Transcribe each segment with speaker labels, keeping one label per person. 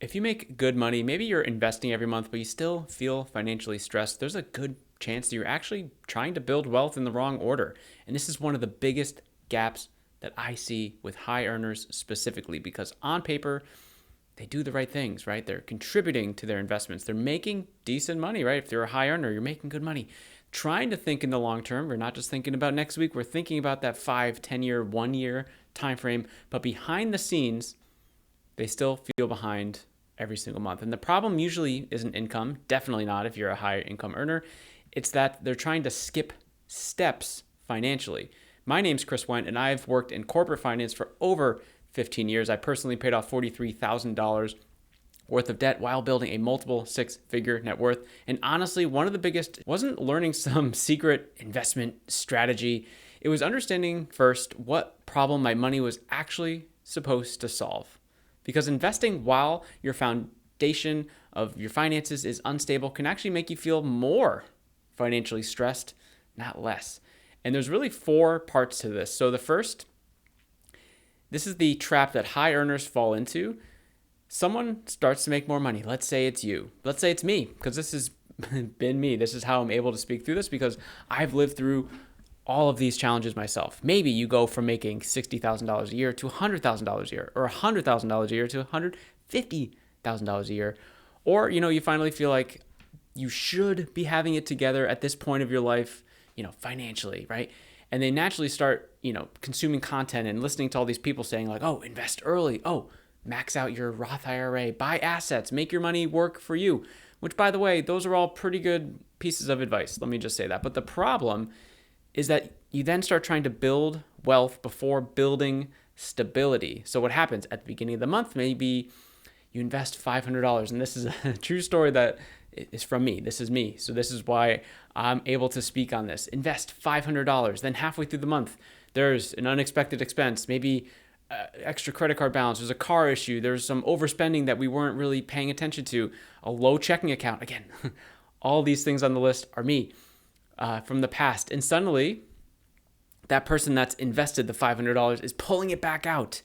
Speaker 1: If you make good money, maybe you're investing every month, but you still feel financially stressed, there's a good chance that you're actually trying to build wealth in the wrong order. And this is one of the biggest gaps that I see with high earners specifically, because on paper, they do the right things, right? They're contributing to their investments. They're making decent money, right? If they're a high earner, you're making good money. Trying to think in the long term. We're not just thinking about next week. We're thinking about that 5, 10-year, 1 year time frame. But behind the scenes, they still feel behind every single month. And the problem usually isn't income, definitely not if you're a high income earner. It's that they're trying to skip steps financially. My name's Chris Wendt, and I've worked in corporate finance for over 15 years. I personally paid off $43,000 worth of debt while building a multiple six-figure net worth. And honestly, one of the biggest wasn't learning some secret investment strategy. It was understanding first what problem my money was actually supposed to solve. Because investing while your foundation of your finances is unstable can actually make you feel more financially stressed, not less. And there's really 4 parts to this. So the first, this is the trap that high earners fall into. Someone starts to make more money. Let's say it's you. Let's say it's me, because this has been me. This is how I'm able to speak through this, because I've lived through all of these challenges myself. Maybe you go from making $60,000 a year to $100,000 a year, or $100,000 a year to $150,000 a year. Or, you finally feel like you should be having it together at this point of your life, financially, right? And they naturally start, consuming content and listening to all these people saying like, oh, invest early. Oh, max out your Roth IRA, buy assets, make your money work for you. Which, by the way, those are all pretty good pieces of advice. Let me just say that. But the problem is that you then start trying to build wealth before building stability. So what happens at the beginning of the month, maybe you invest $500. And this is a true story that is from me. This is me. So this is why I'm able to speak on this. Invest $500. Then halfway through the month, there's an unexpected expense, maybe extra credit card balance, there's a car issue, there's some overspending that we weren't really paying attention to, a low checking account. Again, all these things on the list are me from the past. And suddenly, that person that's invested the $500 is pulling it back out,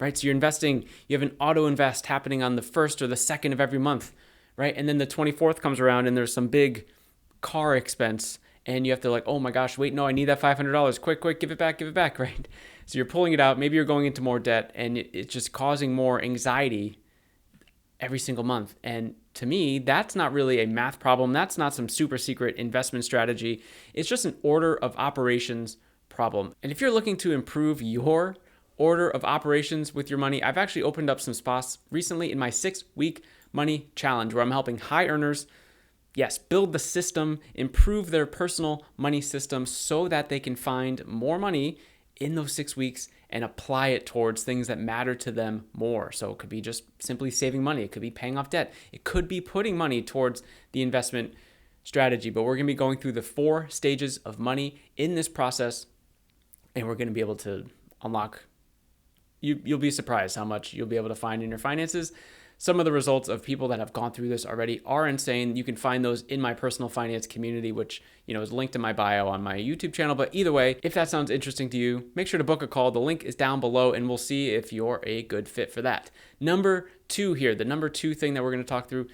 Speaker 1: right? So you're investing, you have an auto invest happening on the 1st or the 2nd of every month, right? And then the 24th comes around and there's some big car expense and you have to oh my gosh, wait, no, I need that $500. Quick, give it back, right? So you're pulling it out. Maybe you're going into more debt and it's just causing more anxiety every single month. And to me, that's not really a math problem. That's not some super secret investment strategy. It's just an order of operations problem. And if you're looking to improve your order of operations with your money, I've actually opened up some spots recently in my 6-week money challenge where I'm helping high earners, yes, build the system, improve their personal money system so that they can find more money in those 6 weeks and apply it towards things that matter to them more. So it could be just simply saving money. It could be paying off debt. It could be putting money towards the investment strategy. But we're going to be going through the 4 stages of money in this process, and we're going to be able to unlock. You'll be surprised how much you'll be able to find in your finances. Some of the results of people that have gone through this already are insane. You can find those in my personal finance community, which is linked in my bio on my YouTube channel. But either way, if that sounds interesting to you, make sure to book a call. The link is down below, and we'll see if you're a good fit for that. Number 2 here, the number 2 thing that we're going to talk through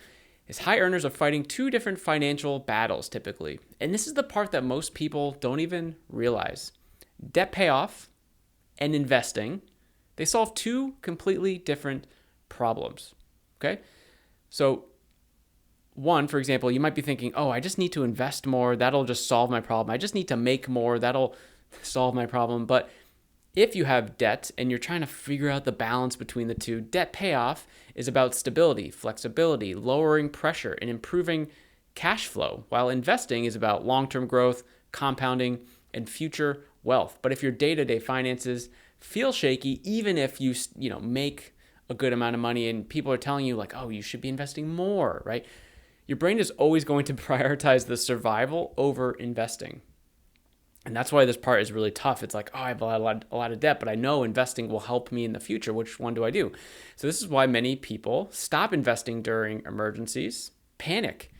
Speaker 1: is high earners are fighting 2 different financial battles typically. And this is the part that most people don't even realize. Debt payoff and investing, they solve 2 completely different problems. Okay, so one, for example, you might be thinking, oh, I just need to invest more. That'll just solve my problem. I just need to make more. That'll solve my problem. But if you have debt and you're trying to figure out the balance between the 2, debt payoff is about stability, flexibility, lowering pressure, and improving cash flow, while investing is about long-term growth, compounding, and future wealth. But if your day-to-day finances feel shaky, even if you make a good amount of money and people are telling you oh, you should be investing more, right? Your brain is always going to prioritize the survival over investing. And that's why this part is really tough. It's oh, I have a lot of debt, but I know investing will help me in the future. Which one do I do? So this is why many people stop investing during emergencies, panic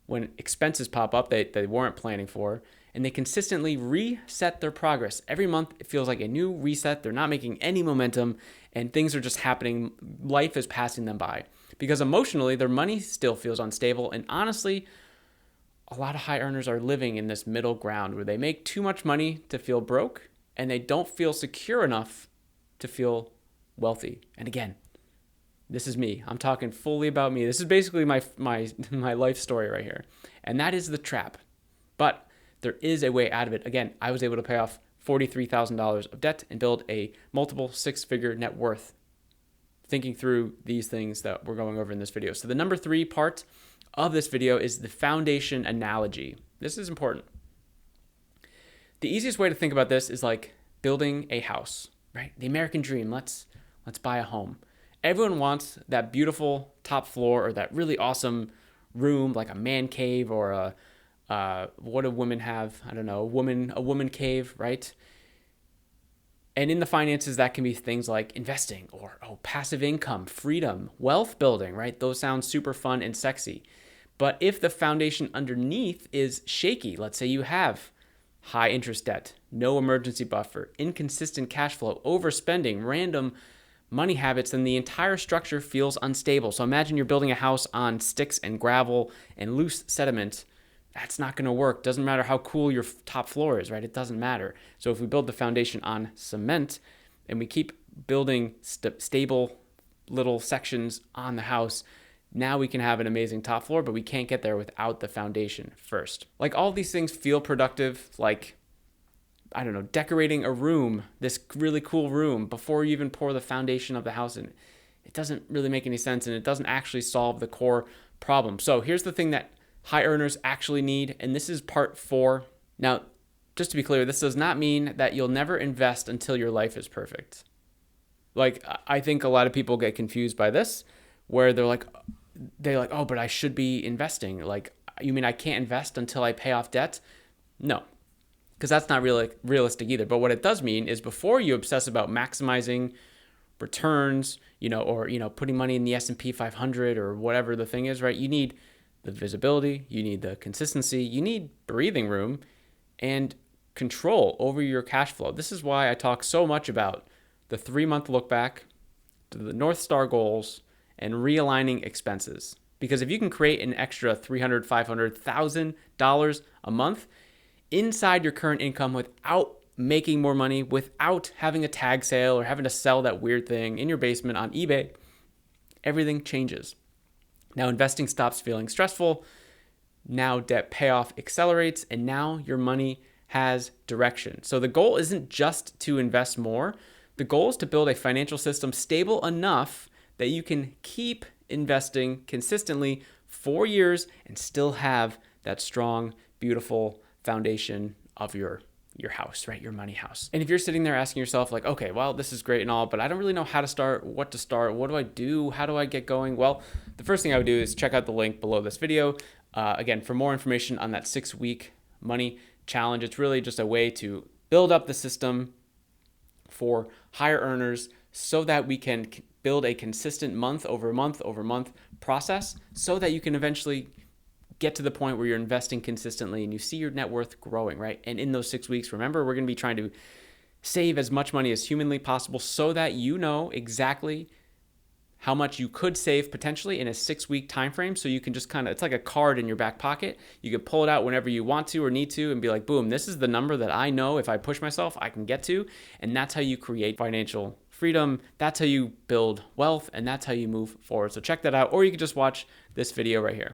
Speaker 1: when expenses pop up they weren't planning for, and they consistently reset their progress. Every month, it feels like a new reset. They're not making any momentum, and things are just happening. Life is passing them by because emotionally, their money still feels unstable. And honestly, a lot of high earners are living in this middle ground where they make too much money to feel broke, and they don't feel secure enough to feel wealthy. And again, this is me. I'm talking fully about me. This is basically my life story right here. And that is the trap. But there is a way out of it. Again, I was able to pay off $43,000 of debt and build a multiple six-figure net worth, thinking through these things that we're going over in this video. So the number 3 part of this video is the foundation analogy. This is important. The easiest way to think about this is like building a house, right? The American dream. Let's buy a home. Everyone wants that beautiful top floor or that really awesome room, like a man cave or what do women have? I don't know, a woman cave, right? And in the finances, that can be things like investing or passive income, freedom, wealth building, right? Those sound super fun and sexy. But if the foundation underneath is shaky, let's say you have high interest debt, no emergency buffer, inconsistent cash flow, overspending, random money habits, then the entire structure feels unstable. So imagine you're building a house on sticks and gravel and loose sediment. That's not going to work. Doesn't matter how cool your top floor is, right? It doesn't matter. So if we build the foundation on cement and we keep building stable little sections on the house, now we can have an amazing top floor, but we can't get there without the foundation first. Like all these things feel productive, like I don't know, decorating a room, this really cool room, before you even pour the foundation of the house in. It doesn't really make any sense, and it doesn't actually solve the core problem. So here's the thing that high earners actually need, and this is part 4. Now, just to be clear, this does not mean that you'll never invest until your life is perfect. Like, I think a lot of people get confused by this, where they're like, oh, but I should be investing. Like, you mean I can't invest until I pay off debt? No. Because that's not really realistic either. But what it does mean is before you obsess about maximizing returns, or putting money in the S&P 500 or whatever the thing is, right? You need the visibility, you need the consistency, you need breathing room and control over your cash flow. This is why I talk so much about the 3-month look back, to the North Star goals, and realigning expenses. Because if you can create an extra $300,000, $500,000 a month inside your current income without making more money, without having a tag sale or having to sell that weird thing in your basement on eBay, everything changes. Now investing stops feeling stressful. Now debt payoff accelerates, and now your money has direction. So the goal isn't just to invest more. The goal is to build a financial system stable enough that you can keep investing consistently for years and still have that strong, beautiful foundation of your house, right? Your money house. And if you're sitting there asking yourself like, okay, well, this is great and all, but I don't really know how to start, what to start, what do I do? How do I get going? Well, the first thing I would do is check out the link below this video. Again, for more information on that 6-week money challenge, it's really just a way to build up the system for higher earners so that we can build a consistent month over month process so that you can eventually get to the point where you're investing consistently and you see your net worth growing, right? And in those 6 weeks, remember, we're going to be trying to save as much money as humanly possible so that you know exactly how much you could save potentially in a 6-week time frame. So you can just it's like a card in your back pocket. You can pull it out whenever you want to or need to and be like, boom, this is the number that I know if I push myself, I can get to. And that's how you create financial freedom. That's how you build wealth, and that's how you move forward. So check that out, or you can just watch this video right here.